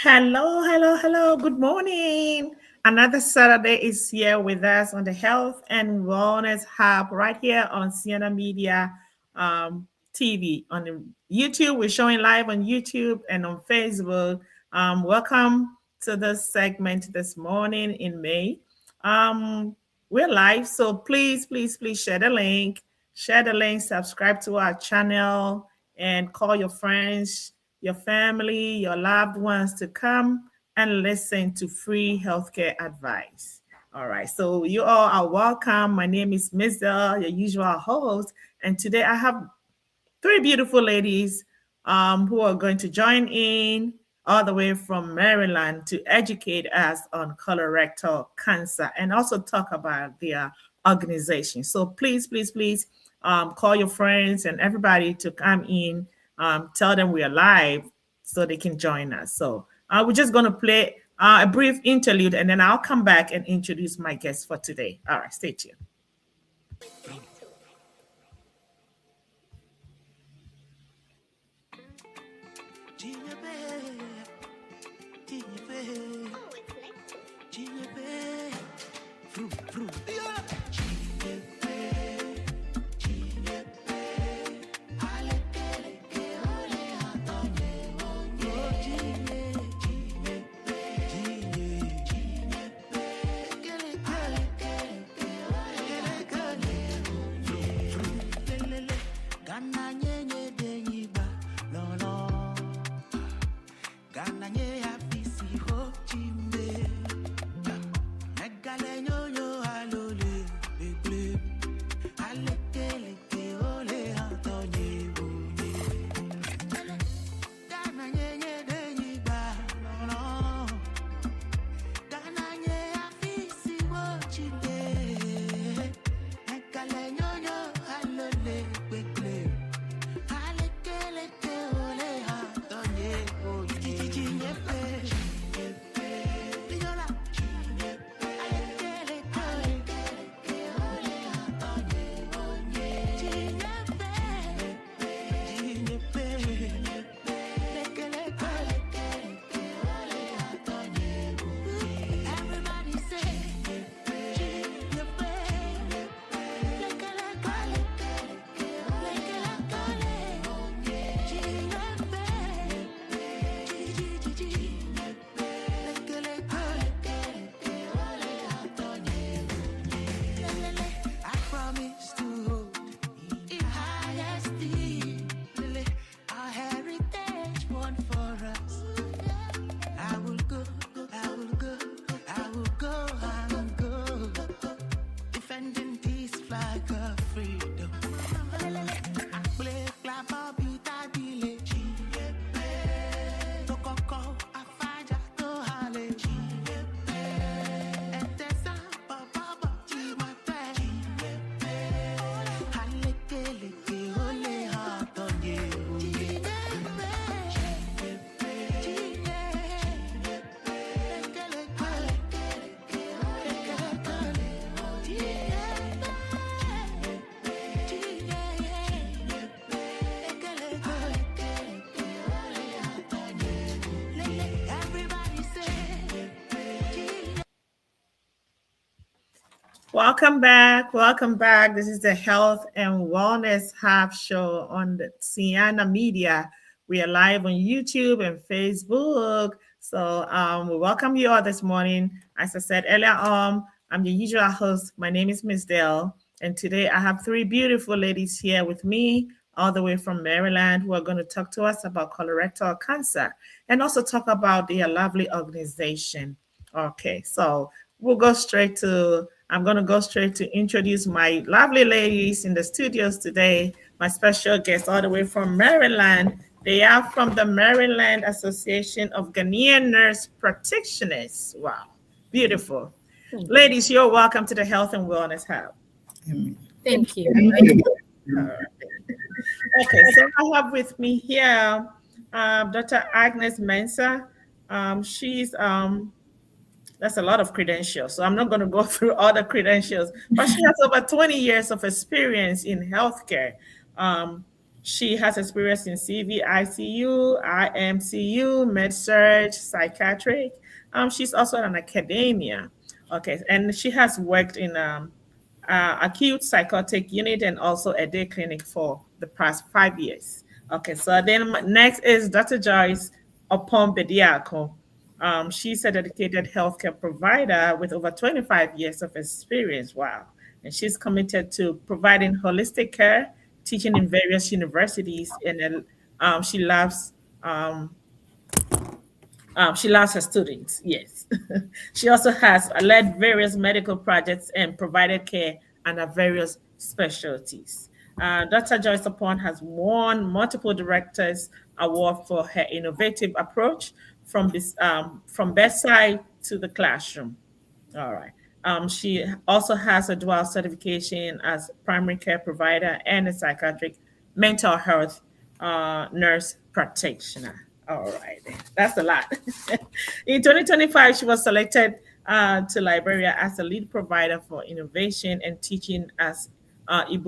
Hello, hello, hello. Good morning. Another Saturday is here with us on the Health and Wellness Hub right here on Sienna Media TV. On the YouTube, we're showing live on YouTube and on Facebook. Welcome to this segment this morning in May. We're live, so please, please, please share the link. Share the link, subscribe to our channel, and call your friends, your family, your loved ones to come and listen to free healthcare advice. All right, so you all are welcome. My name is Miss Del, your usual host, and today I have three beautiful ladies who are going to join in all the way from Maryland to educate us on colorectal cancer and also talk about their organization. So please, please, please call your friends and everybody to come in. Tell them we are live so they can join us. So we're just going to play a brief interlude and then I'll come back and introduce my guests for today. All right, stay tuned. Welcome back. Welcome back. This is the Health and Wellness Hub show on the Sienna Media. We are live on YouTube and Facebook. So we welcome you all this morning. As I said earlier I'm your usual host. My name is Miss Dale. And today I have three beautiful ladies here with me, all the way from Maryland, who are going to talk to us about colorectal cancer and also talk about their lovely organization. Okay, so I'm going to go straight to introduce my lovely ladies in the studios today. My special guests all the way from Maryland. They are from the Maryland Association of Ghanaian Nurse Practitioners. Wow, beautiful. Ladies, you're welcome to the Health and Wellness Hub. Thank you. All right. Okay, so I have with me here Dr. Agnes Mensah. She's that's a lot of credentials. So I'm not going to go through all the credentials, but she has over 20 years of experience in healthcare. Um, she has experience in CV, ICU, IMCU, med-surg, psychiatric. She's also an academia. Okay, and she has worked in acute psychotic unit and also a day clinic for the past 5 years. Okay, so then next is Dr. Joyce Opombediako. She's a dedicated healthcare provider with over 25 years of experience. Wow. And she's committed to providing holistic care, teaching in various universities, and then she loves she loves her students, yes. She also has led various medical projects and provided care under various specialties. Dr. Joyce Upon has won multiple directors award for her innovative approach from bedside to the classroom. All right. She also has a dual certification as primary care provider and a psychiatric mental health nurse practitioner. All right, that's a lot. In 2025, she was selected to Liberia as the lead provider for innovation and teaching as in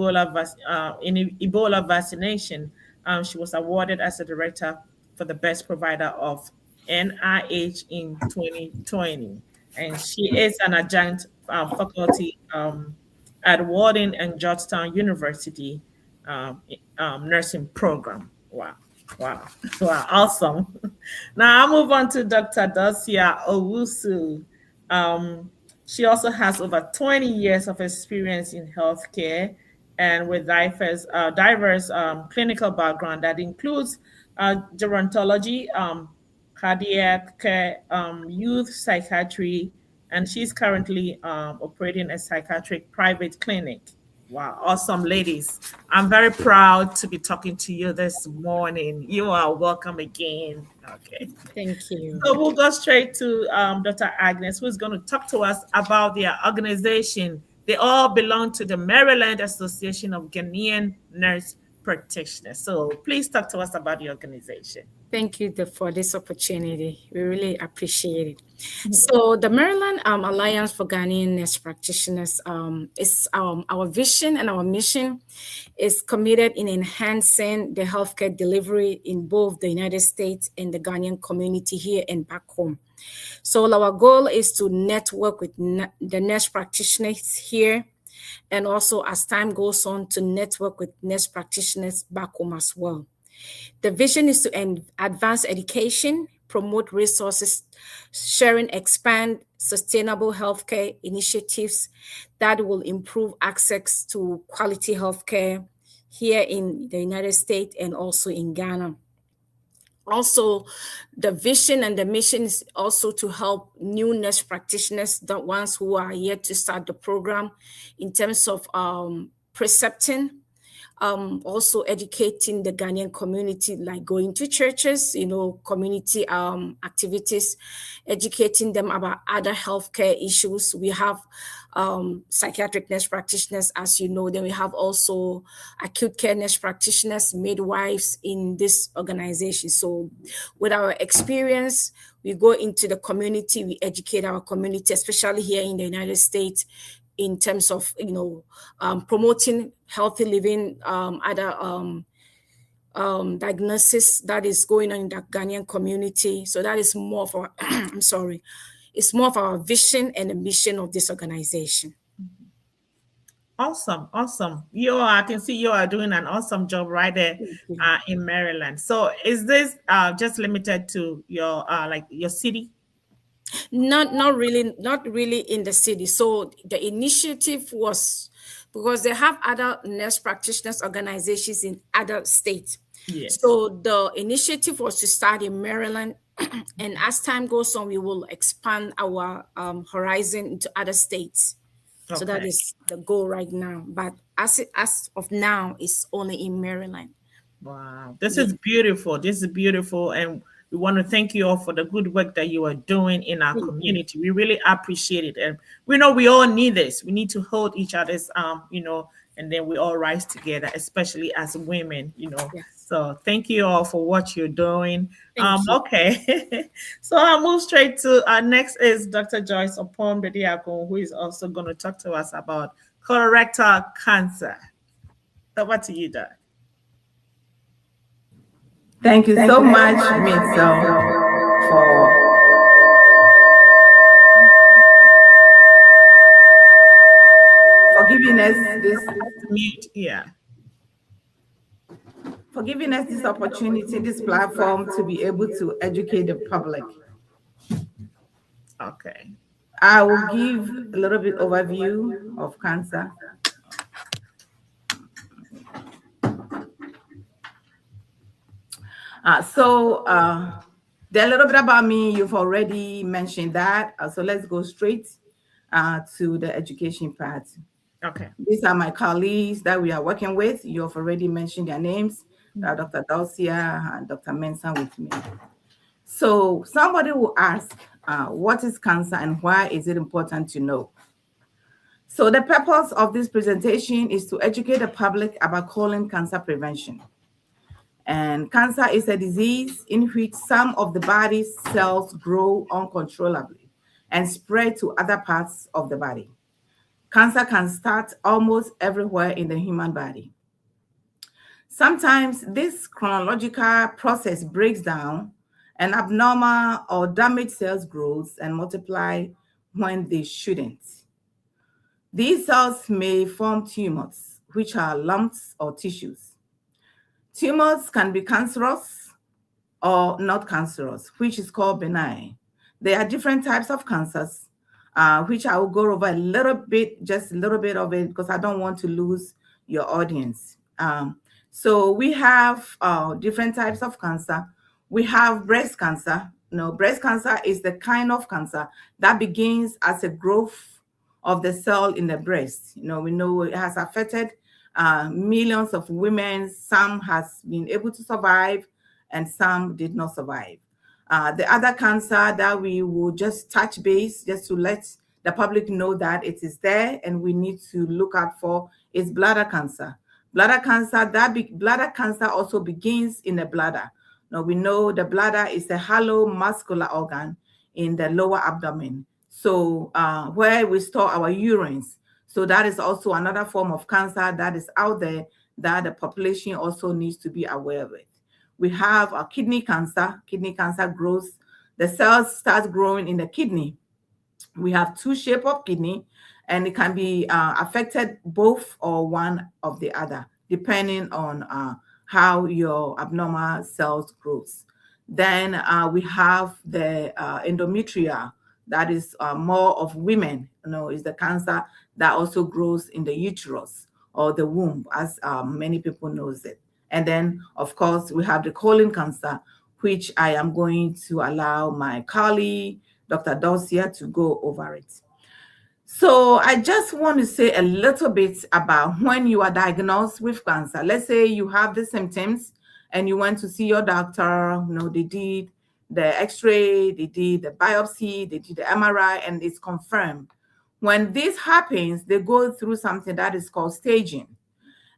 Ebola vaccination. She was awarded as the director for the best provider of NIH in 2020, and she is an adjunct faculty at Warden and Georgetown University nursing program. Wow, wow, wow, awesome. Now I'll move on to Dr. Dosia Owusu. Um, she also has over 20 years of experience in healthcare and with diverse clinical background that includes gerontology, cardiac care, youth psychiatry, and she's currently operating a psychiatric private clinic. Wow, awesome, ladies. I'm very proud to be talking to you this morning. You are welcome again. Okay. Thank you. So we'll go straight to Dr. Agnes, who's going to talk to us about their organization. They all belong to the Maryland Association of Ghanaian Nurse Practitioners. So please talk to us about the organization. Thank you for this opportunity. We really appreciate it. So the Maryland Alliance for Ghanaian Nurse Practitioners is our vision and our mission is committed in enhancing the healthcare delivery in both the United States and the Ghanaian community here and back home. So our goal is to network with the nurse practitioners here, and also as time goes on to network with nurse practitioners back home as well. The vision is to advance education, promote resources sharing, expand sustainable healthcare initiatives that will improve access to quality healthcare here in the United States and also in Ghana. Also, the vision and the mission is also to help new nurse practitioners, the ones who are yet to start the program, in terms of precepting, also educating the Ghanaian community, like going to churches, community activities, educating them about other healthcare issues. We have psychiatric nurse practitioners, as you know. Then we have also acute care nurse practitioners, midwives in this organization. So with our experience, we go into the community, we educate our community, especially here in the United States, in terms of promoting healthy living, other diagnosis that is going on in the Ghanaian community. So that is more of our, I'm sorry, it's more of our vision and the mission of this organization. Awesome, awesome. You are, I can see you are doing an awesome job right there Thank you. in Maryland. So is this just limited to your like your city? Not really in the city. So the initiative was because they have other nurse practitioners organizations in other states. Yes. So the initiative was to start in Maryland, and as time goes on, we will expand our horizon into other states. So that Okay. is the goal right now. But as of now, it's only in Maryland. Wow, this Yeah. is beautiful. This is beautiful. And we want to thank you all for the good work that you are doing in our Thank you. community. We really appreciate it. And we know we all need this. We need to hold each other's, and then we all rise together, especially as women. Yes. So thank you all for what you're doing. Thank you. Okay. So I'll move straight to our next is Dr. Joyce Opon Bediako, who is also going to talk to us about colorectal cancer. Over to you, Doc. Thank you so much, Mitchell, for giving us this Mute, yeah. opportunity, this platform to be able to educate the public. Okay. I will give a little bit overview of cancer. There a little bit about me. You've already mentioned that. So let's go straight to the education part. Okay. These are my colleagues that we are working with. You have already mentioned their names. Dr. Dalcia and Dr. Mensah with me. So somebody will ask, what is cancer and why is it important to know? So the purpose of this presentation is to educate the public about colon cancer prevention. And cancer is a disease in which some of the body's cells grow uncontrollably and spread to other parts of the body. Cancer can start almost everywhere in the human body. Sometimes this chronological process breaks down and abnormal or damaged cells grows and multiply when they shouldn't. These cells may form tumors, which are lumps or tissues. Tumors can be cancerous or not cancerous, which is called benign. There are different types of cancers, which I will go over a little bit, just a little bit of it, because I don't want to lose your audience. So we have different types of cancer. We have breast cancer. Breast cancer is the kind of cancer that begins as a growth of the cell in the breast. We know it has affected millions of women. Some has been able to survive and some did not survive. The other cancer that we will just touch base, just to let the public know that it is there and we need to look out for, is bladder cancer. Bladder cancer also begins in the bladder. Now we know the bladder is a hollow muscular organ in the lower abdomen. So where we store our urines. So that is also another form of cancer that is out there that the population also needs to be aware of it. We have a kidney cancer. Kidney cancer grows, the cells start growing in the kidney. We have two shapes of kidney, and it can be affected both or one of the other, depending on how your abnormal cells grows. Then we have the endometrial, that is more of women, is the cancer that also grows in the uterus or the womb, as many people knows it. And then, of course, we have the colon cancer, which I am going to allow my colleague, Dr. Dalcia, to go over it. So I just want to say a little bit about when you are diagnosed with cancer. Let's say you have the symptoms and you went to see your doctor. They did the x-ray, they did the biopsy, they did the MRI, and it's confirmed. When this happens, they go through something that is called staging.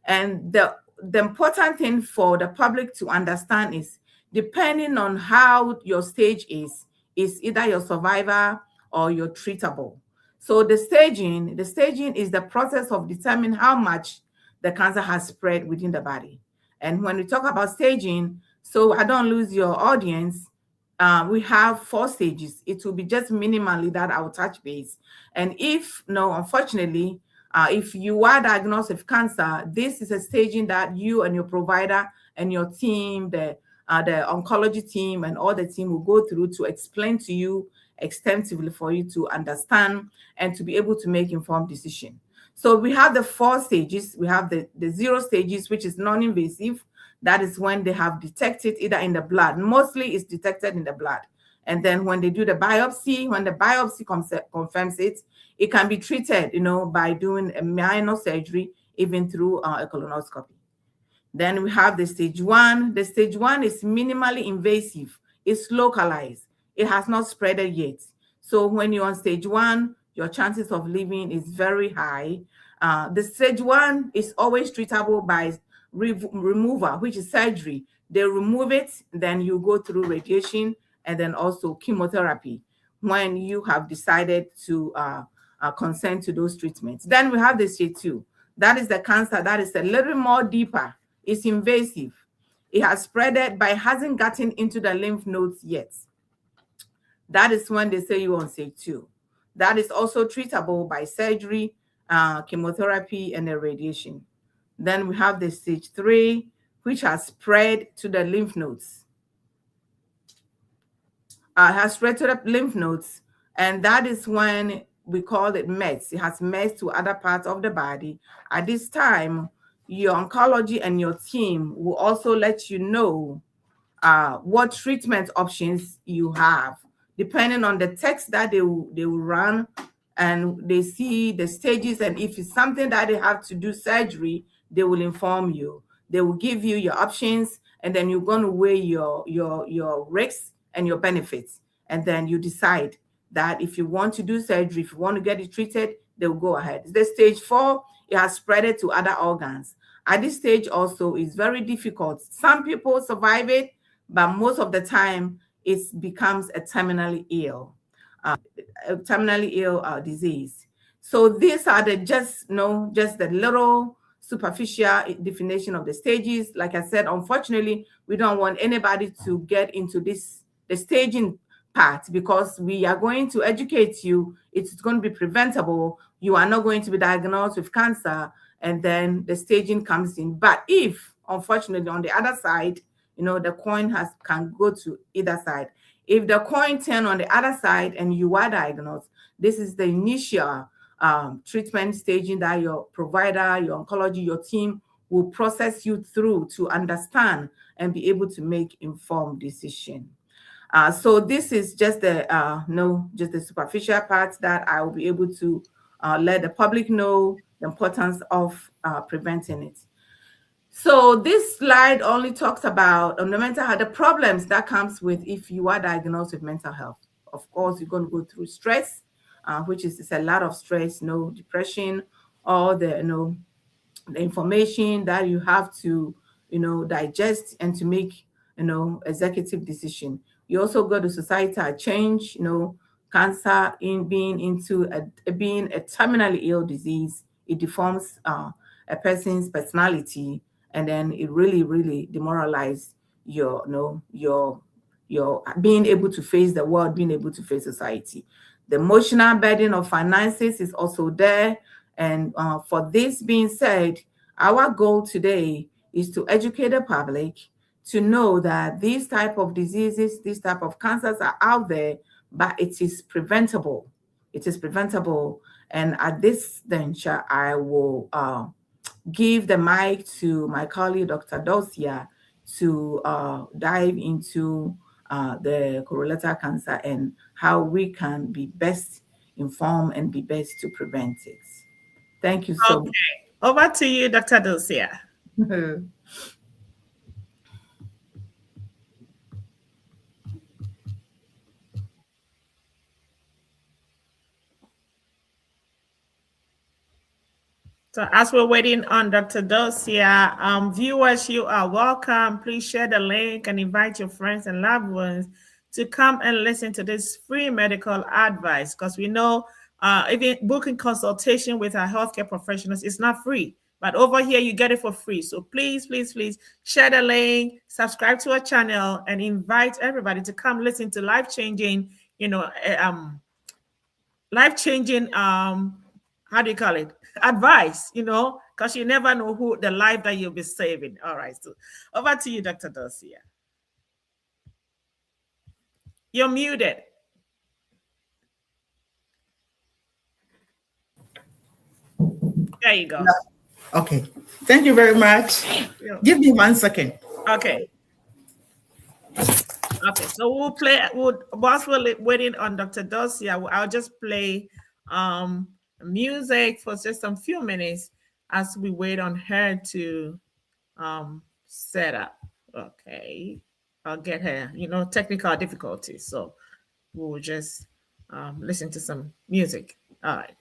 And the important thing for the public to understand is, depending on how your stage is either your survivor or your treatable. So the staging is the process of determining how much the cancer has spread within the body. And when we talk about staging, so I don't lose your audience, we have 4 stages. It will be just minimally that I will touch base. And if, unfortunately, If you are diagnosed with cancer, this is a staging that you and your provider and your team, the oncology team and all the team will go through to explain to you extensively for you to understand and to be able to make informed decision. So we have the 4 stages. We have the 0 stages, which is non-invasive. That is when they have detected either in the blood. Mostly it's detected in the blood. And then when they do the biopsy, when the biopsy confirms it, it can be treated, by doing a minor surgery, even through a colonoscopy. Then we have the stage 1. The stage 1 is minimally invasive. It's localized. It has not spreaded yet. So when you're on stage 1, your chances of living is very high. The stage 1 is always treatable by removal, which is surgery. They remove it, then you go through radiation and then also chemotherapy when you have decided to consent to those treatments. Then we have the stage 2. That is the cancer that is a little more deeper. It's invasive. It has spreaded, but it hasn't gotten into the lymph nodes yet. That is when they say you on stage 2. That is also treatable by surgery, chemotherapy, and radiation. Then we have the stage 3, which has spread to the lymph nodes. Has spread to the lymph nodes, and that is when we call it mets. It has mets to other parts of the body. At this time, your oncology and your team will also let you know what treatment options you have, depending on the text that they will run, and they see the stages. And if it's something that they have to do surgery, they will inform you. They will give you your options, and then you're going to weigh your risks and your benefits. And then you decide that if you want to do surgery, if you want to get it treated, they will go ahead. The stage 4, it has spread it to other organs. At this stage also, it's very difficult. Some people survive it, but most of the time it becomes a terminally ill disease. So these are just the little superficial definition of the stages. Like I said, unfortunately, we don't want anybody to get into the staging part, because we are going to educate you. It's going to be preventable. You are not going to be diagnosed with cancer, and then the staging comes in. But if, unfortunately, on the other side, the coin can go to either side. If the coin turn on the other side and you are diagnosed, this is the initial treatment staging that your provider, your oncology, your team will process you through to understand and be able to make informed decision. So this is just the superficial part that I will be able to let the public know the importance of preventing it. So this slide only talks about the mental health, the problems that comes with if you are diagnosed with mental health. Of course, you're going to go through stress, which is a lot of stress, depression, all the information that you have to digest and to make executive decision. You also go to societal change, cancer in being being a terminally ill disease. It deforms a person's personality, and then it really, really demoralizes your being able to face the world, being able to face society. The emotional burden of finances is also there. And for this being said, our goal today is to educate the public to know that these type of diseases, these type of cancers are out there, but it is preventable. It is preventable. And at this juncture, I will give the mic to my colleague, Dr. Dosia, to dive into the colorectal cancer and how we can be best informed and be best to prevent it. Thank you so Okay. Over to you, Dr. Dosia. much. So as we're waiting on Dr. Dosia, viewers, you are welcome. Please share the link and invite your friends and loved ones to come and listen to this free medical advice, because we know even booking consultation with our healthcare professionals is not free. But over here, you get it for free. So please, please, please share the link, subscribe to our channel, and invite everybody to come listen to life-changing how do you call it? Advice, because you never know who the life that you'll be saving. All right. So over to you, Dr. Dosia. You're muted. There you go. Okay. Thank you very much. Yeah. Give me 1 second. Okay. Okay. So we'll play. Whilst we're waiting on Dr. Dosia, I'll just play music for just some few minutes as we wait on her to set up. Okay. I'll get her, technical difficulties. So we'll just listen to some music. All right.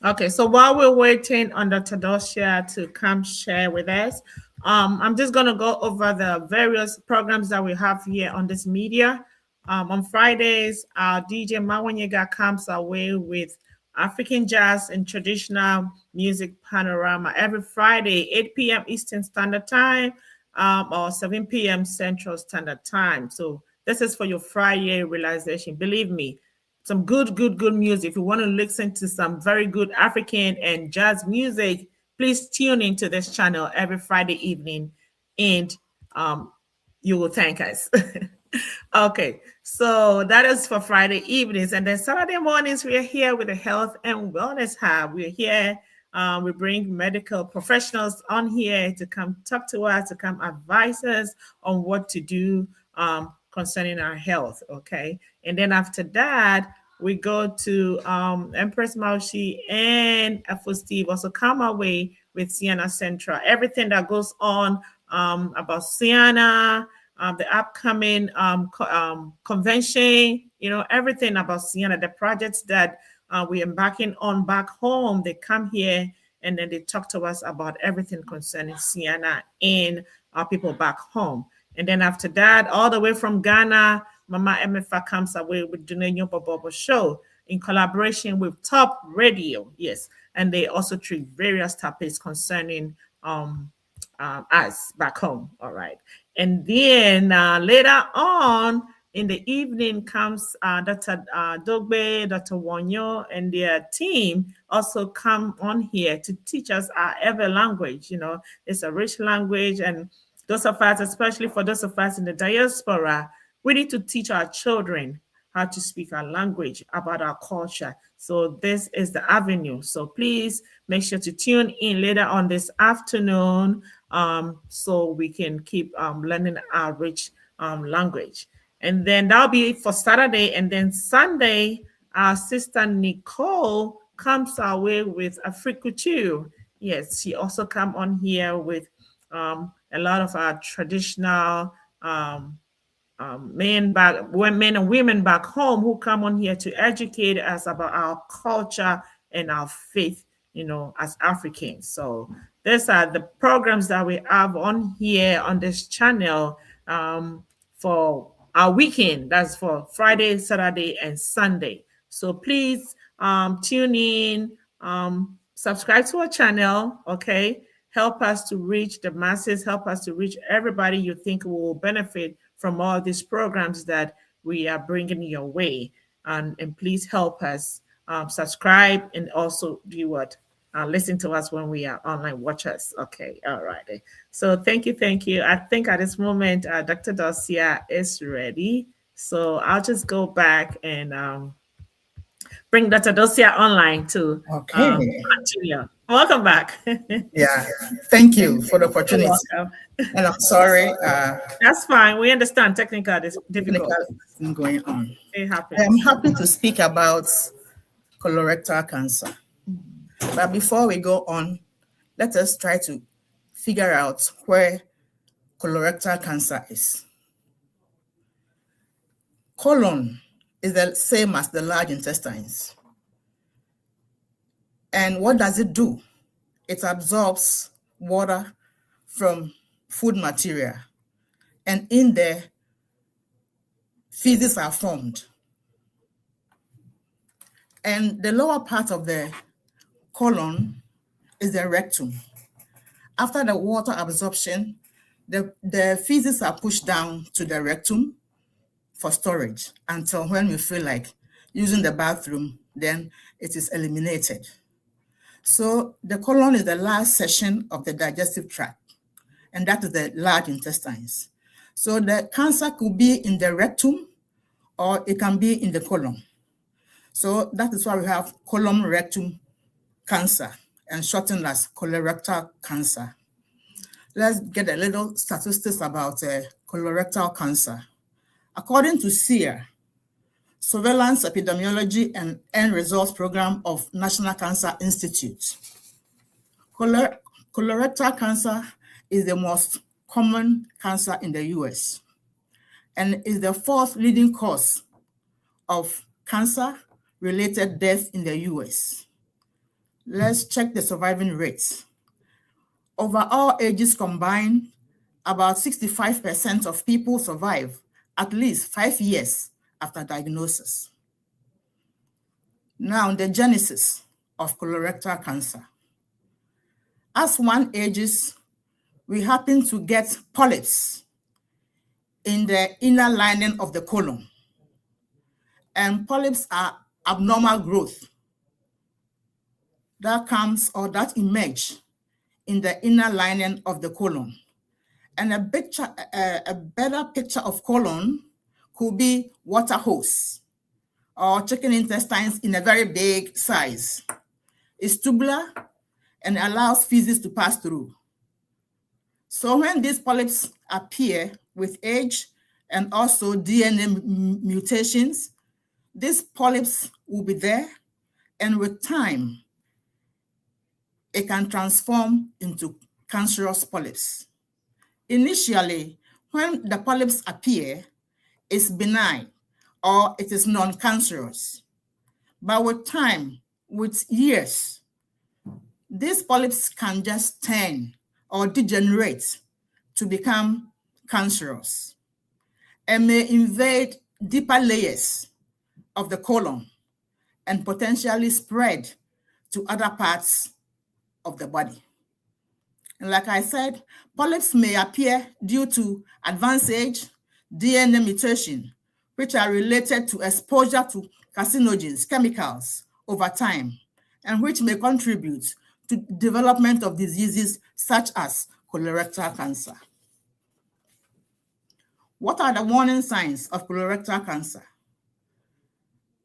Okay, so while we're waiting on Dr. Dosia to come share with us, I'm just going to go over the various programs that we have here on this media. On Fridays, our DJ Mawanyega comes away with African jazz and traditional music panorama every Friday, 8 p.m. Eastern Standard Time, or 7 p.m. Central Standard Time. So this is for your Friday realization. Believe me, some good music. If you want to listen to some very good African and jazz music, please tune into this channel every Friday evening, and you will thank us. Okay, so that is for Friday evenings. And then Saturday mornings, we are here with the Health and Wellness Hub. We're here. We bring medical professionals on here to come talk to us, to come advise us on what to do concerning our health. Okay. And then after that, we go to Empress Maushi and Afo Steve also come away with Sienna Central. Everything that goes on about Sienna, the upcoming convention, everything about Sienna, the projects that we're embarking on back home, they come here and then they talk to us about everything concerning Sienna and our people back home. And then after that, all the way from Ghana, Mama MFA comes away with Dunenyo Bobo Show in collaboration with Top Radio. Yes. And they also treat various topics concerning us back home. All right. And then later on in the evening comes Dr. Dogbe, Dr. Wanyo, and their team also come on here to teach us our Ewe language. It's a rich language, and those of us, especially for those of us in the diaspora, we need to teach our children how to speak our language, about our culture. So this is the avenue. So please make sure to tune in later on this afternoon so we can keep learning our rich language. And then that'll be for Saturday. And then Sunday, our sister Nicole comes our way with Afrikutu. Yes, she also come on here with a lot of our traditional men and women back home who come on here to educate us about our culture and our faith, as Africans. So these are the programs that we have on here on this channel for our weekend. That's for Friday, Saturday, and Sunday. So please tune in, subscribe to our channel, okay? Help us to reach the masses, help us to reach everybody you think will benefit from all these programs that we are bringing your way. And please help us subscribe and also do what? Listen to us when we are online, watch us. Okay, all right. So thank you. I think at this moment, Dr. Dosia is ready. So I'll just go back and bring Dr. Dosia online to Okay. continue. Welcome back. Yeah. Thank you for the You're opportunity. welcome. And I'm sorry, That's fine. We understand technical is technical difficult. thing going on. It I am happens. happy to speak about colorectal cancer. But before we go on, let us try to figure out where colorectal cancer is. Colon is the same as the large intestines. And what does it do? It absorbs water from food material. And in there, feces are formed. And the lower part of the colon is the rectum. After the water absorption, the feces are pushed down to the rectum for storage until when we feel like using the bathroom, then it is eliminated. So the colon is the last section of the digestive tract, and that is the large intestines. So the cancer could be in the rectum or it can be in the colon. So that is why we have colon rectum cancer and shortened as colorectal cancer. Let's get a little statistics about colorectal cancer. According to SEER, Surveillance Epidemiology and End Results Program of National Cancer Institute, colorectal cancer is the most common cancer in the US and is the fourth leading cause of cancer-related death in the US. Let's check the surviving rates. Over all ages combined, about 65% of people survive at least 5 years after diagnosis. Now, the genesis of colorectal cancer. As one ages, we happen to get polyps in the inner lining of the colon. And polyps are abnormal growth that comes or that emerge in the inner lining of the colon. And a better picture of colon could be water hose or chicken intestines in a very big size. It's tubular and allows feces to pass through. So when these polyps appear with age and also DNA mutations, these polyps will be there, and with time, it can transform into cancerous polyps. Initially, when the polyps appear, it's benign or it is non-cancerous. But with time, with years, these polyps can just turn or degenerate to become cancerous and may invade deeper layers of the colon and potentially spread to other parts of the body. And like I said, polyps may appear due to advanced age, DNA mutation, which are related to exposure to carcinogens, chemicals over time, and which may contribute to development of diseases such as colorectal cancer. What are the warning signs of colorectal cancer?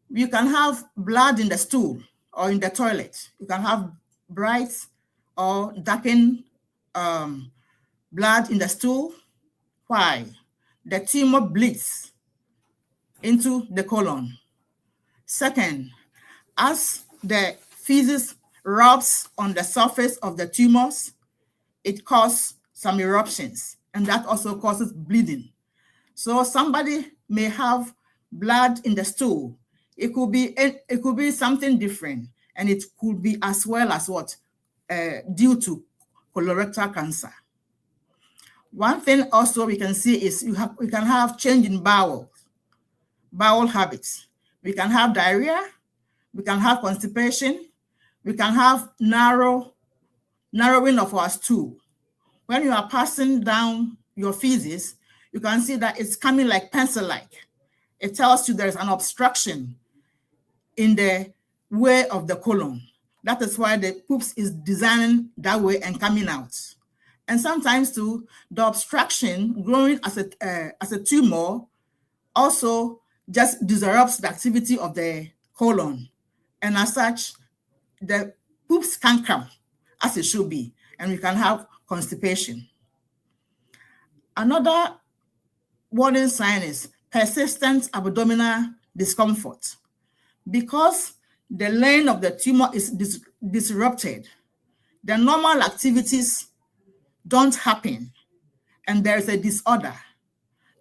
You can have blood in the stool or in the toilet. You can have bright or darkened blood in the stool. Why? The tumor bleeds into the colon. Second, as the feces rubs on the surface of the tumors, it causes some eruptions, and that also causes bleeding. So somebody may have blood in the stool. It could be something different, and it could be as well as what due to colorectal cancer. One thing also we can see is we can have change in bowel habits. We can have diarrhea, we can have constipation, we can have narrowing of our stool. When you are passing down your feces, you can see that it's coming like pencil-like. It tells you there's an obstruction in the way of the colon. That is why the poops is designed that way and coming out. And sometimes too, the obstruction growing as a tumor also just disrupts the activity of the colon And as such, the poops can come as it should be, and we can have constipation. Another warning sign is persistent abdominal discomfort. Because the lane of the tumor is disrupted, the normal activities don't happen, and there's a disorder.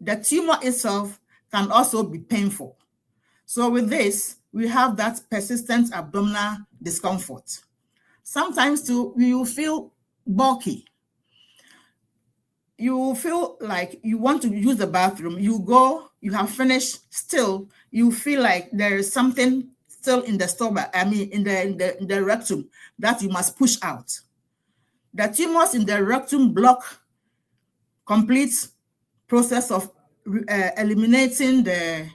The tumor itself can also be painful. So with this, we have that persistent abdominal discomfort. Sometimes too, you feel bulky. You feel like you want to use the bathroom. You go, you have finished, still you feel like there is something still in the stomach, in the rectum that you must push out. The tumors in the rectum block complete process of eliminating the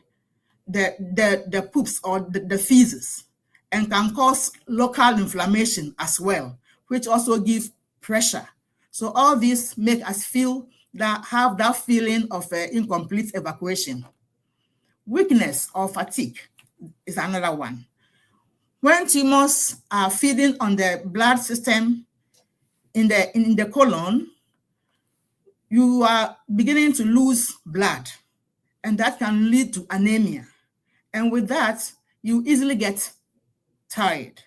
poops or the feces, and can cause local inflammation as well, which also gives pressure. So all these make us have that feeling of incomplete evacuation. Weakness or fatigue is another one. When tumors are feeding on the blood system in the colon, you are beginning to lose blood, and that can lead to anemia. And with that, you easily get tired.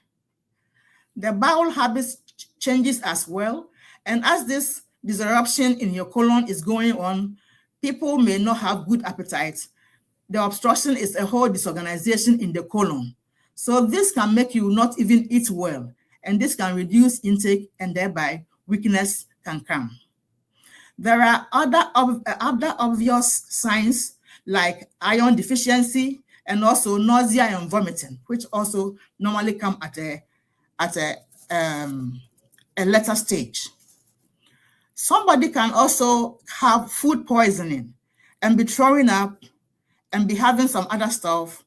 The bowel habits changes as well. And as this disruption in your colon is going on, people may not have good appetite. The obstruction is a whole disorganization in the colon. So this can make you not even eat well. And this can reduce intake, and thereby weakness can come. There are other obvious signs like iron deficiency, and also nausea and vomiting, which also normally come at a later stage. Somebody can also have food poisoning and be throwing up and be having some other stuff.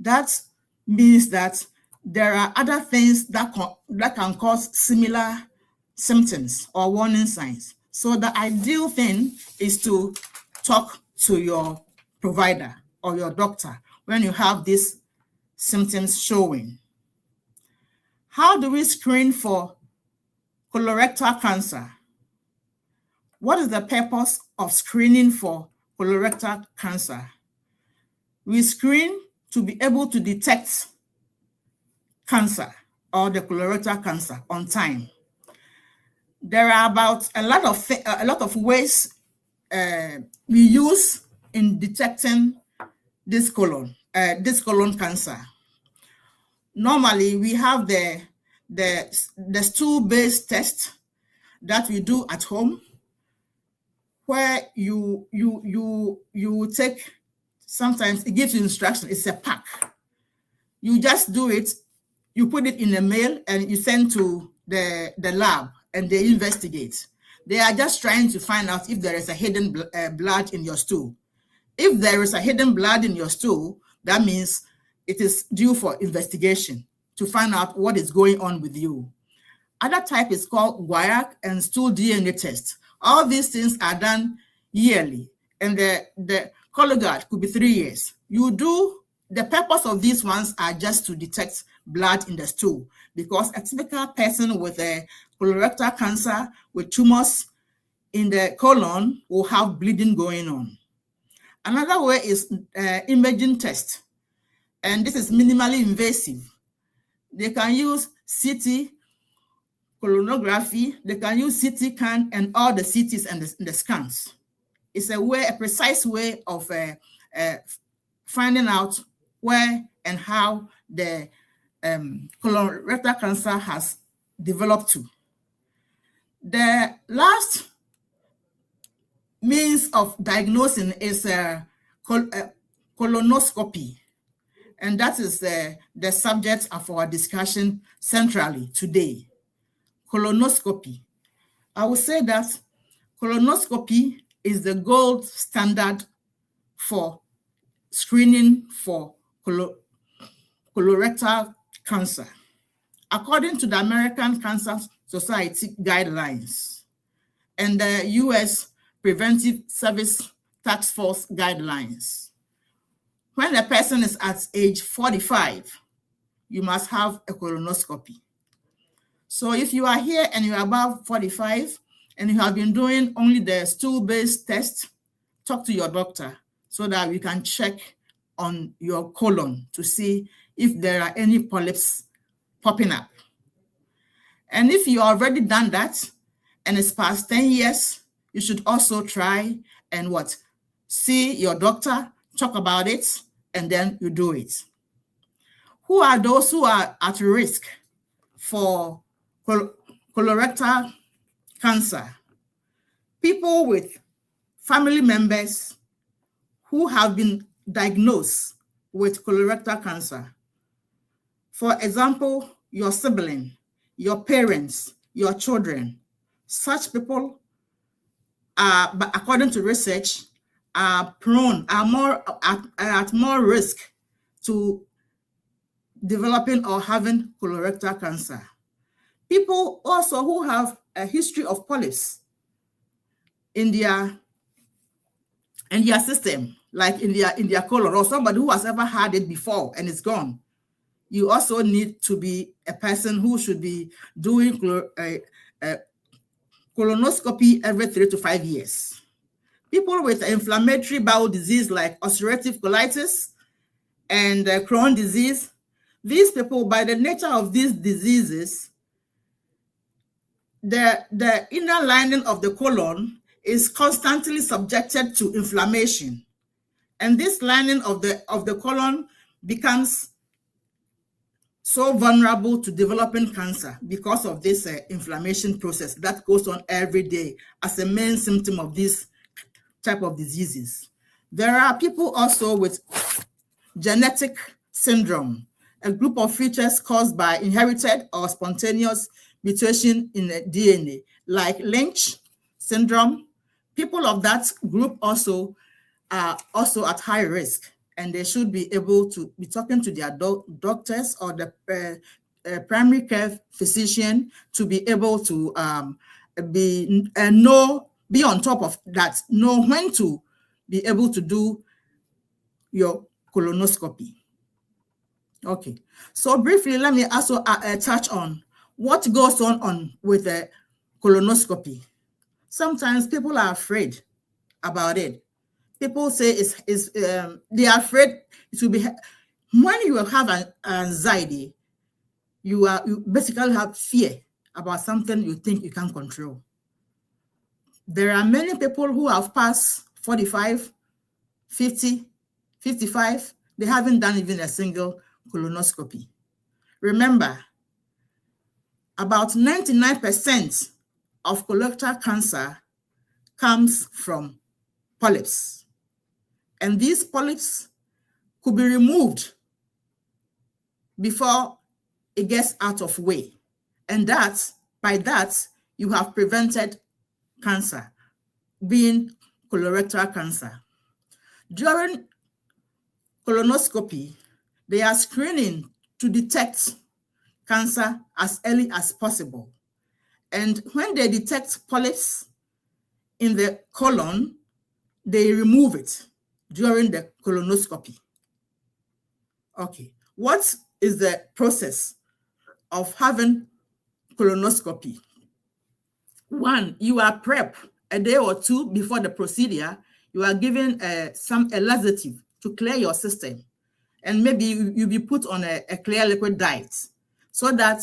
That means that there are other things that can cause similar symptoms or warning signs. So the ideal thing is to talk to your provider or your doctor when you have these symptoms showing. How do we screen for colorectal cancer? What is the purpose of screening for colorectal cancer? We screen to be able to detect cancer or the colorectal cancer on time. There are about a lot of ways we use in detecting this colon cancer. Normally, we have the stool-based test that we do at home, where you take, sometimes it gives you instruction. It's a pack. You just do it. You put it in a mail and you send to the lab, and they investigate. They are just trying to find out if there is a hidden blood in your stool. If there is a hidden blood in your stool, that means it is due for investigation to find out what is going on with you. Other type is called guaiac and stool DNA test. All these things are done yearly, and the Cologuard could be 3 years. The purpose of these ones are just to detect blood in the stool, because a typical person with a colorectal cancer with tumors in the colon will have bleeding going on. Another way is imaging test, and this is minimally invasive. They can use CT colonography, they can use CT scan, and all the CTs and the scans. It's a precise way of finding out where and how the colorectal cancer has developed to. The last means of diagnosing is colonoscopy, and that is the subject of our discussion centrally today. Colonoscopy. I would say that colonoscopy is the gold standard for screening for colorectal cancer. According to the American Cancer Society guidelines and the US Preventive Service Task Force guidelines, when a person is at age 45, you must have a colonoscopy. So if you are here and you are above 45 and you have been doing only the stool-based test, talk to your doctor so that we can check on your colon to see if there are any polyps popping up. And if you already done that and it's past 10 years, you should also try and see your doctor, talk about it, and then you do it. Who are those who are at risk for colorectal cancer? People with family members who have been diagnosed with colorectal cancer. For example, your sibling, your parents, your children. Such people are, according to research, are at more risk to developing or having colorectal cancer. People also who have a history of polyps in their system, like in their colon, or somebody who has ever had it before and it's gone. You also need to be a person who should be doing colonoscopy every 3 to 5 years. People with inflammatory bowel disease like ulcerative colitis and Crohn's disease, these people, by the nature of these diseases, the inner lining of the colon is constantly subjected to inflammation. And this lining of the colon becomes so vulnerable to developing cancer because of this inflammation process that goes on every day as a main symptom of this type of diseases. There are people also with genetic syndrome, a group of features caused by inherited or spontaneous mutation in the DNA, like Lynch syndrome. People of that group also are also at high risk, and they should be able to be talking to their doctors or the primary care physician to be able to be on top of that, know when to be able to do your colonoscopy. Okay, so briefly, let me also touch on what goes on with the colonoscopy. Sometimes people are afraid about it. People say they are afraid it will be. When you have an anxiety, you basically have fear about something you think you can't control. There are many people who have passed 45, 50, 55. They haven't done even a single colonoscopy. Remember, about 99% of colorectal cancer comes from polyps. And these polyps could be removed before it gets out of way. And by that, you have prevented cancer, being colorectal cancer. During colonoscopy, they are screening to detect cancer as early as possible. And when they detect polyps in the colon, they remove it during the colonoscopy. Okay, what is the process of having colonoscopy? One, you are prepped a day or two before the procedure. You are given a laxative to clear your system, and maybe you'll be put on a clear liquid diet so that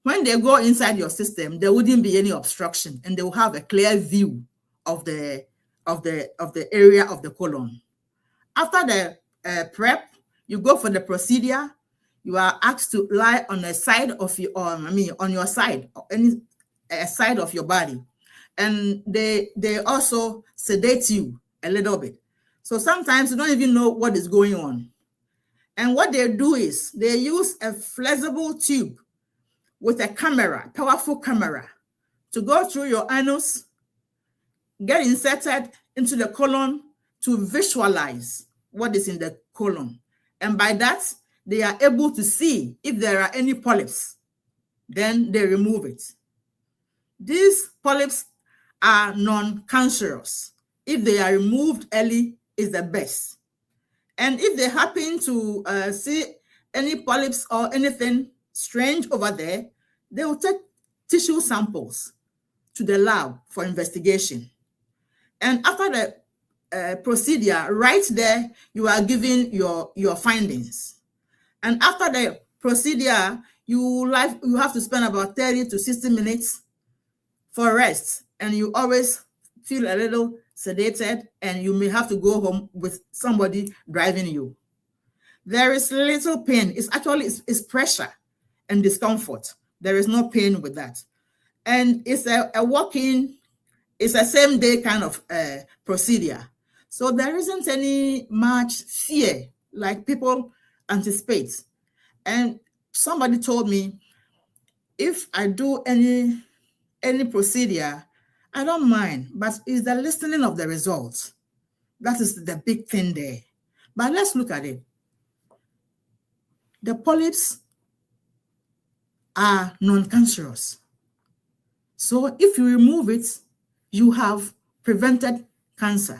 when they go inside your system, there wouldn't be any obstruction, and they will have a clear view of the area of the colon. After the prep, you go for the procedure. You are asked to lie on a side of your, on your side, any side of your body, and they also sedate you a little bit. So sometimes you don't even know what is going on. And what they do is they use a flexible tube with a camera, powerful camera, to go through your anus, get inserted into the colon to visualize what is in the colon. And by that, they are able to see if there are any polyps. Then they remove it. These polyps are non-cancerous. If they are removed early, is the best. And if they happen to see any polyps or anything strange over there, they will take tissue samples to the lab for investigation. And after the procedure, right there, you are giving your findings. And after the procedure, you have to spend about 30 to 60 minutes for rest. And you always feel a little sedated, and you may have to go home with somebody driving you. There is little pain. It's actually it's pressure and discomfort. There is no pain with that. And it's a walk-in, it's a same day kind of procedure. So there isn't any much fear like people anticipate. And somebody told me, if I do any procedure, I don't mind, but it's the listening of the results. That is the big thing there. But let's look at it. The polyps are non-cancerous. So if you remove it, you have prevented cancer.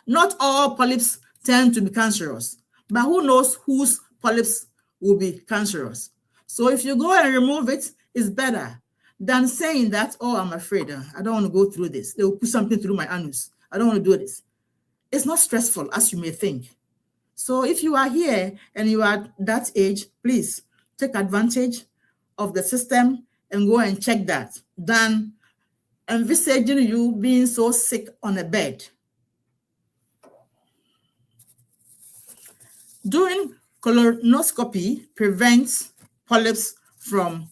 Not all polyps tend to be cancerous, but who knows whose polyps will be cancerous. So if you go and remove it, it's better than saying that, oh, I'm afraid, I don't want to go through this. They will put something through my anus. I don't want to do this. It's not stressful as you may think. So if you are here and you are that age, please take advantage of the system and go and check that, than envisaging you being so sick on a bed. Doing colonoscopy prevents polyps from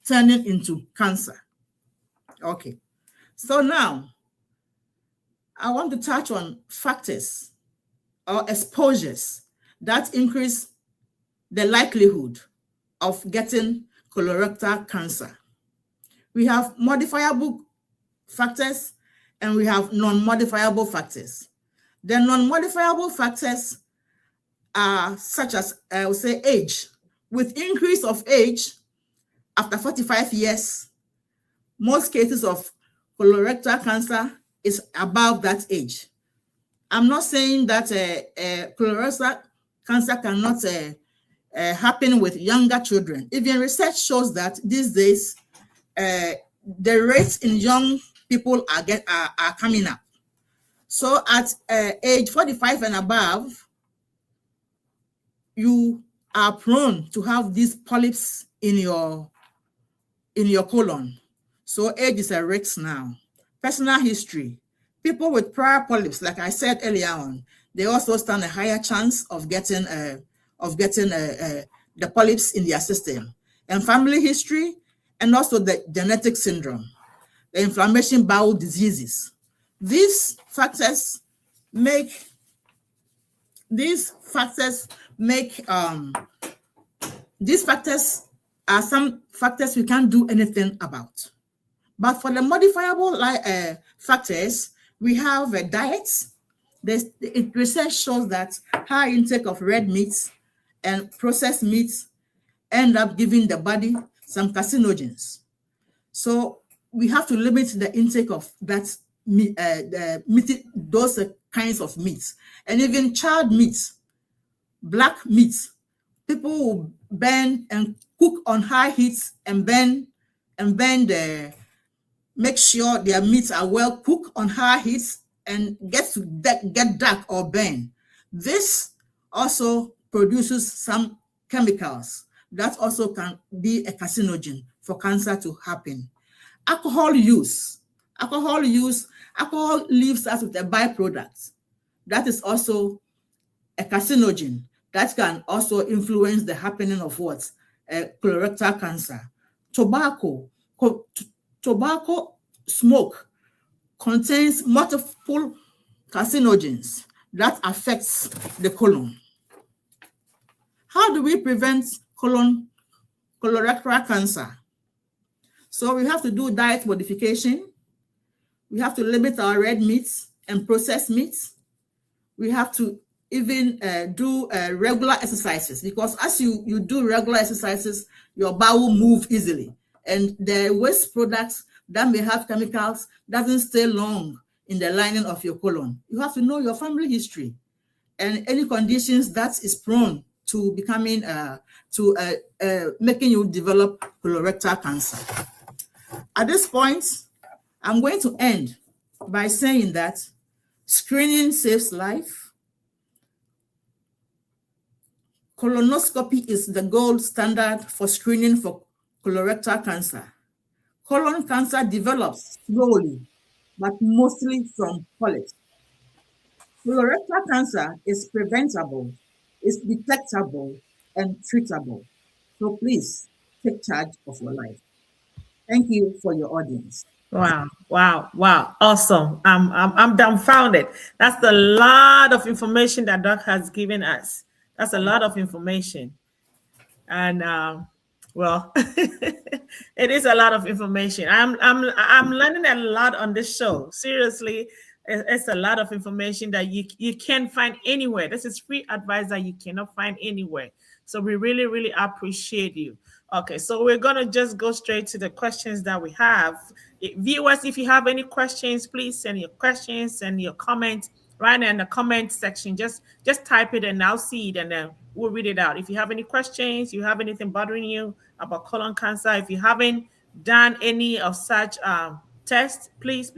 turning into cancer. Okay, so now I want to touch on factors or exposures that increase the likelihood of getting colorectal cancer. We have modifiable factors and we have non-modifiable factors. The non-modifiable factors are such as, I would say, age. With increase of age, after 45 years, most cases of colorectal cancer is above that age. I'm not saying that colorectal cancer cannot happen with younger children. Even research shows that these days, the rates in young people are coming up. So at age 45 and above, you are prone to have these polyps in your colon. So age is a risk now. Personal history. People with prior polyps, like I said earlier on, they also stand a higher chance of getting the polyps in their system. And family history, and also the genetic syndrome, the inflammation bowel diseases. These factors are some factors we can't do anything about. But for the modifiable factors, we have diets. Research shows that high intake of red meats and processed meats end up giving the body some carcinogens. So we have to limit the intake of that meat, those kinds of meats, and even charred meats, black meats. People will burn and cook on high heats and make sure their meats are well cooked on high heats and get dark or burn. This also produces some chemicals that also can be a carcinogen for cancer to happen. Alcohol use. Alcohol leaves us with a byproduct. That is also a carcinogen that can also influence the happening of what? Colorectal cancer. Tobacco smoke contains multiple carcinogens that affects the colon. How do we prevent colorectal cancer? So we have to do diet modification. We have to limit our red meats and processed meats. We have to even do regular exercises, because as you do regular exercises, your bowel move easily. And the waste products that may have chemicals doesn't stay long in the lining of your colon. You have to know your family history and any conditions that is prone to becoming to making you develop colorectal cancer. At this point, I'm going to end by saying that screening saves life. Colonoscopy is the gold standard for screening for colorectal cancer. Colon cancer develops slowly, but mostly from polyps. Colorectal cancer is preventable, is detectable, and treatable. So please take charge of your life. Thank you for your audience. Wow, wow, wow. Awesome. I'm dumbfounded. That's a lot of information that Doc has given us. That's a lot of information. And well, it is a lot of information. I'm learning a lot on this show. Seriously, it's a lot of information that you can't find anywhere. This is free advice that you cannot find anywhere. So we really, really appreciate you. Okay, so we're gonna just go straight to the questions that we have. Viewers, if you have any questions, please send your questions, send your comments right in the comment section. Just type it and I'll see it and then we'll read it out. If you have any questions, you have anything bothering you about colon cancer, if you haven't done any of such tests, please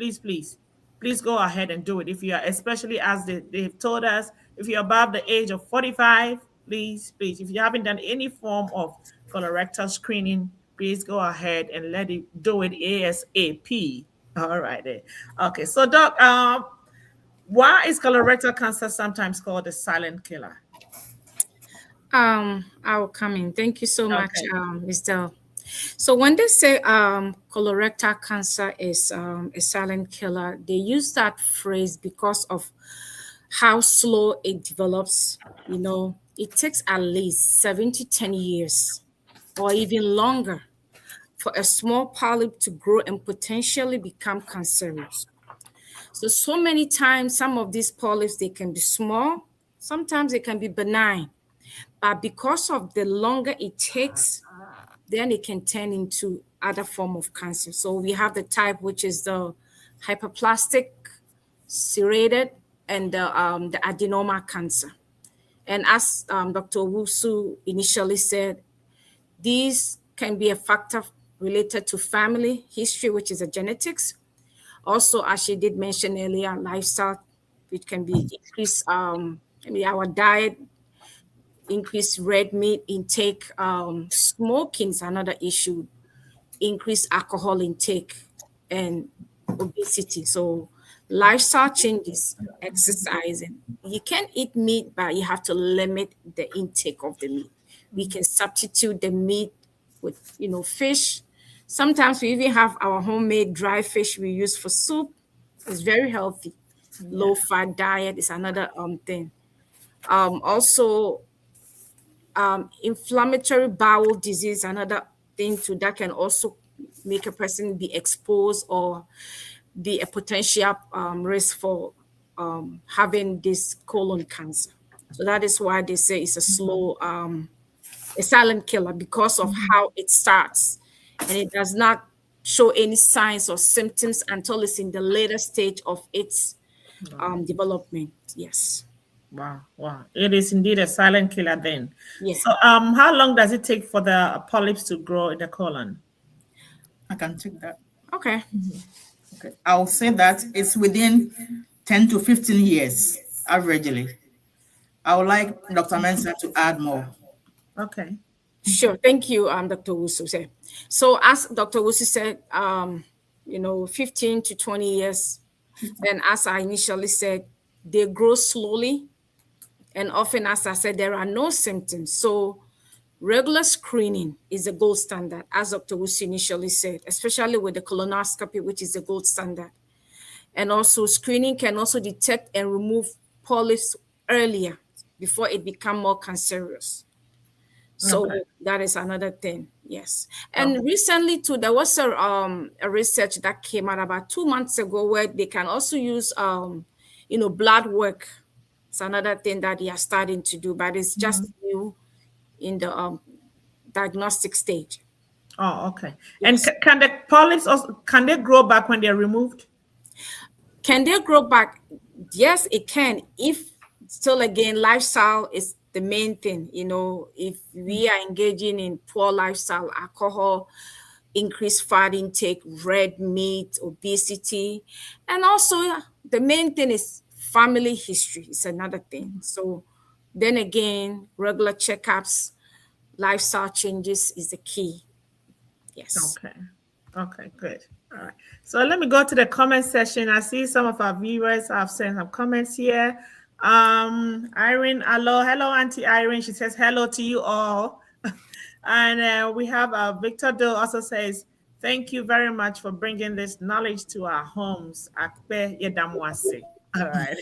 go ahead and do it. If you are, especially as they've told us, if you're above the age of 45, please, if you haven't done any form of colorectal screening, please go ahead and let it do it ASAP. All right. Okay. So, Doc, why is colorectal cancer sometimes called the silent killer? I'll come in. Thank you so much, Okay. Ms. Del. So when they say colorectal cancer is a silent killer, they use that phrase because of how slow it develops. You know, it takes at least 7 to 10 years or even longer for a small polyp to grow and potentially become cancerous. So many times, some of these polyps, they can be small, sometimes they can be benign. But because of the longer it takes, then it can turn into other form of cancer. So we have the type which is the hyperplastic, serrated, and the adenoma cancer. And as Dr. Wusu initially said, these can be a factor related to family history, which is a genetics. Also, as she did mention earlier, lifestyle, which can be increased, our diet, increased red meat intake, smoking is another issue, increased alcohol intake, and obesity. So lifestyle changes, exercising. You can eat meat, but you have to limit the intake of the meat. We can substitute the meat with, fish. Sometimes we even have our homemade dry fish we use for soup. It's very healthy. Low fat diet is another thing. Also, inflammatory bowel disease, another thing too, that can also make a person be exposed or be a potential risk for having this colon cancer. So that is why they say it's a slow, a silent killer because of how it starts, and it does not show any signs or symptoms until it's in the later stage of its development. Yes. Wow. It is indeed a silent killer then. Yeah. So how long does it take for the polyps to grow in the colon? I can take that. Okay. Okay. I'll say that it's within 10 to 15 years, averagely. I would like Dr. Mensah to add more. Okay. Sure. Thank you, Dr. Wusu. So as Dr. Wusu said, 15 to 20 years. And as I initially said, they grow slowly. And often, as I said, there are no symptoms. So regular screening is the gold standard, as Dr. Wusu initially said, especially with the colonoscopy, which is the gold standard. And also screening can also detect and remove polyps earlier before it become more cancerous. So that is another thing. Yes. And recently too, there was a research that came out about 2 months ago where they can also use, blood work. It's another thing that they are starting to do, but it's just new in the diagnostic stage. Oh, okay. Yes. And can the polyps also, can they grow back when they're removed? Can they grow back? Yes, it can. If still again, lifestyle is the main thing. If we are engaging in poor lifestyle, alcohol, increased fat intake, red meat, obesity, and also the main thing is family history is another thing. So then again, regular checkups, lifestyle changes is the key. Yes. Okay. Okay, good. All right. So let me go to the comment section. I see some of our viewers have sent some comments here. Irene, hello, Auntie Irene. She says hello to you all. And we have Victor Doe also says, thank you very much for bringing this knowledge to our homes. Akpe Yedamwase. All right.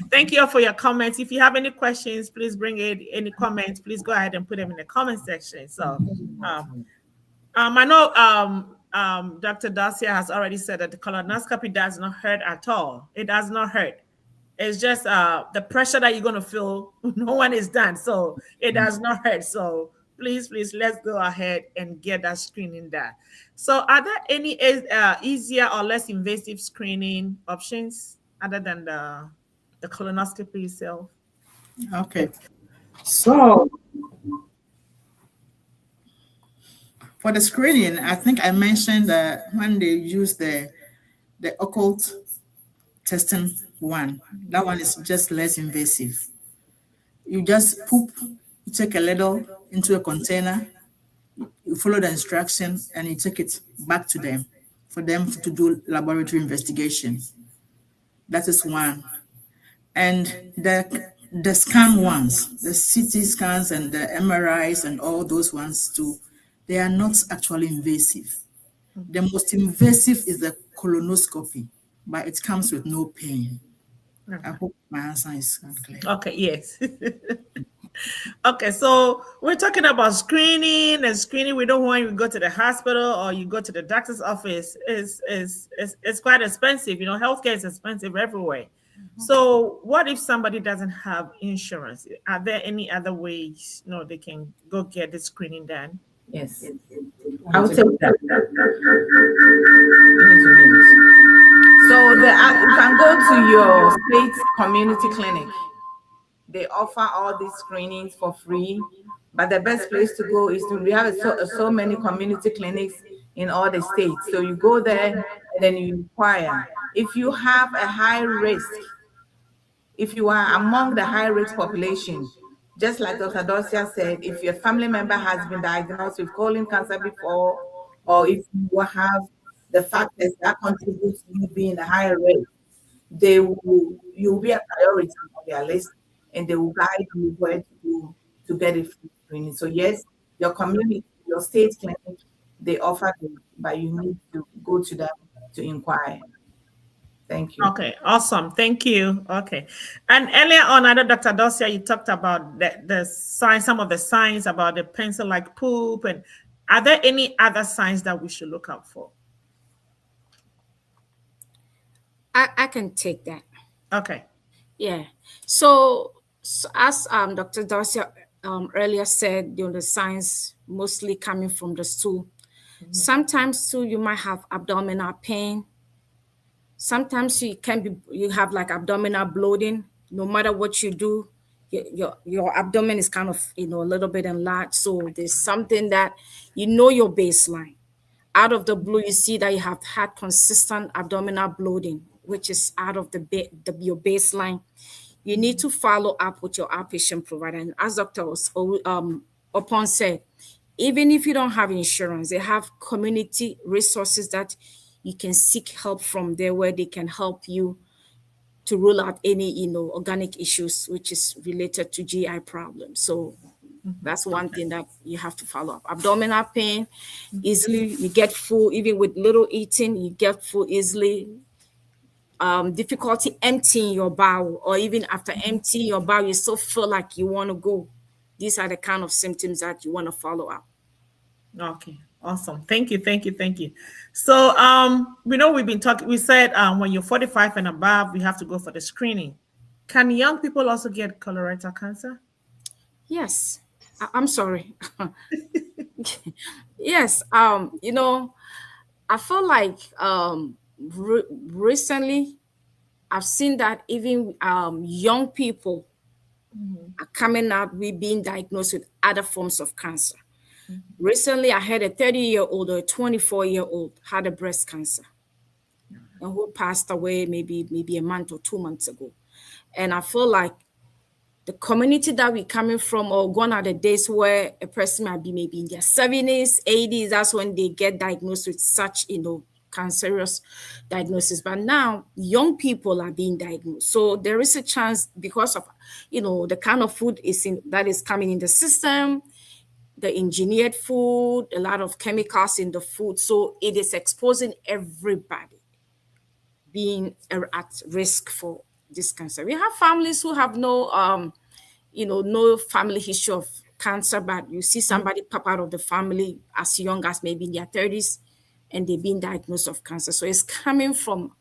Thank you all for your comments. If you have any questions, please bring it. Any comments, please go ahead and put them in the comment section. So, I know Dr. Darcia has already said that the colonoscopy does not hurt at all. It does not hurt. It's just the pressure that you're going to feel. No one is done. So it does not hurt. So please, let's go ahead and get that screening done. So are there any easier or less invasive screening options other than the colonoscopy itself? Okay. So for the screening, I think I mentioned that when they use the occult testing one, that one is just less invasive. You just poop, you take a ladle into a container, you follow the instruction, and you take it back to them for them to do laboratory investigation. That is one. And the scan ones, the CT scans and the MRIs and all those ones too, they are not actually invasive. The most invasive is the colonoscopy, but it comes with no pain. I hope my answer is clear. Okay, yes. Okay, so we're talking about screening and screening. We don't want you to go to the hospital or you go to the doctor's office. It's quite expensive. Healthcare is expensive everywhere. So what if somebody doesn't have insurance? Are there any other ways they can go get the screening done? Yes. I'll take that. You need to mute. So you can go to your state community clinic. They offer all these screenings for free, but the best place to go is we have so many community clinics in all the states. So you go there and then you inquire. If you have a high risk, if you are among the high risk population, just like Dr. Dorcia said, if your family member has been diagnosed with colon cancer before, or if you have the factors that contribute to you being a higher risk, you'll be a priority on their list, and they will guide you where to get it free screening. So yes, your community, your state clinic, they offer them, but you need to go to them to inquire. Thank you. Okay, awesome. Thank you. Okay. And earlier on, I know Dr. Dosia, you talked about the signs, some of the signs about the pencil-like poop. And are there any other signs that we should look out for? I can take that. Okay. Yeah. So as Dr. Darcia earlier said, the signs mostly coming from the stool. Sometimes too, you might have abdominal pain. Sometimes you have like abdominal bloating. No matter what you do, your abdomen is kind of a little bit enlarged. So there's something that your baseline. Out of the blue, you see that you have had consistent abdominal bloating, which is out of your baseline. You need to follow up with your outpatient provider. And as Dr. Upon said, even if you don't have insurance, they have community resources that you can seek help from there, where they can help you to rule out any organic issues which is related to GI problems. So that's one thing that you have to follow up. Abdominal pain, easily you get full, even with little eating, you get full easily. Difficulty emptying your bowel, or even after emptying your bowel, you still feel like you want to go. These are the kind of symptoms that you want to follow up. Okay, awesome. Thank you. So, we've been talking, we said when you're 45 and above, we have to go for the screening. Can young people also get colorectal cancer? Yes. I'm sorry. Yes. I feel like recently I've seen that even young people are coming out, we being diagnosed with other forms of cancer. Recently, I had a 30-year-old or a 24-year-old had a breast cancer and who passed away maybe a month or 2 months ago. And I feel like the community that we're coming from, or gone are the days where a person might be maybe in their 70s, 80s, that's when they get diagnosed with such, cancerous diagnosis. But now young people are being diagnosed. So there is a chance because of, the kind of food that is coming in the system, the engineered food, a lot of chemicals in the food. So it is exposing everybody being at risk for this cancer. We have families who have no family history of cancer, but you see somebody pop out of the family as young as maybe in their 30s and they've been diagnosed of cancer. So it's coming from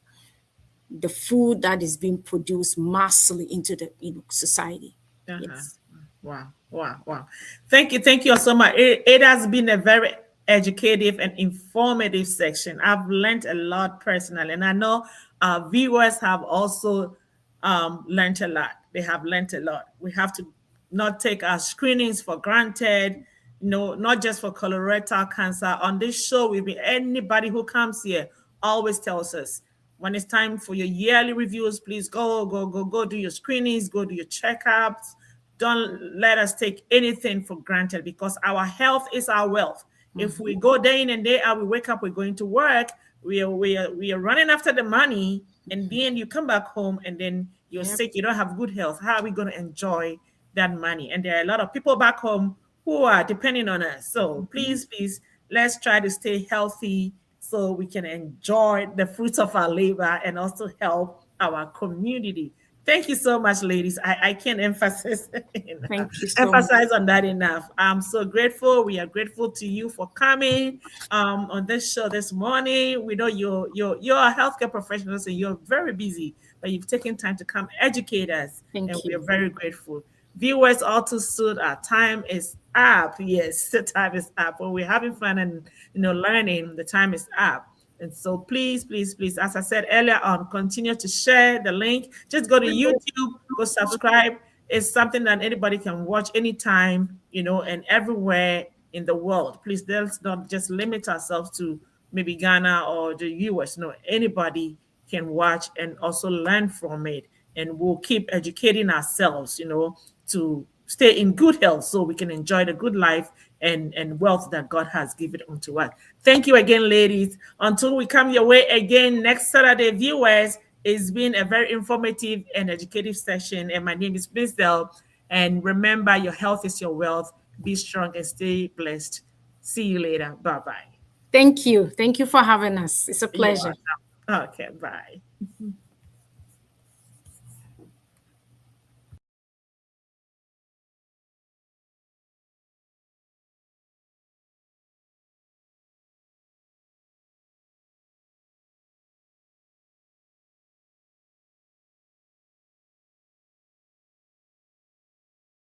the food that is being produced massively into the society. Uh-huh. Yes. Wow, wow, wow. Thank you so much. It has been a very educative and informative section. I've learned a lot personally, and I know our viewers have also learned a lot. They have learned a lot. We have to not take our screenings for granted, not just for colorectal cancer. On this show, we be anybody who comes here always tells us when it's time for your yearly reviews, please go do your screenings, go do your checkups. Don't let us take anything for granted because our health is our wealth. If we go day in and day out, we wake up, we're going to work, we are running after the money, and then you come back home and then you're Yep. sick, you don't have good health. How are we going to enjoy that money? And there are a lot of people back home who are depending on us. So please, let's try to stay healthy so we can enjoy the fruits of our labor and also help our community. Thank you so much, ladies. I can't Thank you so much. emphasize on that enough. I'm so grateful. We are grateful to you for coming on this show this morning. We know you're a healthcare professional, so you're very busy, but you've taken time to come educate us, and Thank we are you. very grateful. Viewers, all too soon, our time is up. Yes, the time is up. When we're having fun and learning, the time is up. And so please, as I said earlier on, continue to share the link. Just go to YouTube, go subscribe. It's something that anybody can watch anytime, and everywhere in the world. Please, let's not just limit ourselves to maybe Ghana or the US. No, anybody can watch and also learn from it. And we'll keep educating ourselves, to stay in good health so we can enjoy the good life and wealth that God has given unto us. Thank you again, ladies. Until we come your way again next Saturday, viewers, it's been a very informative and educative session. And my name is Bizdel. And remember, your health is your wealth. Be strong and stay blessed. See you later. Bye bye. Thank you. Thank you for having us. It's a You're pleasure. welcome. Okay, bye.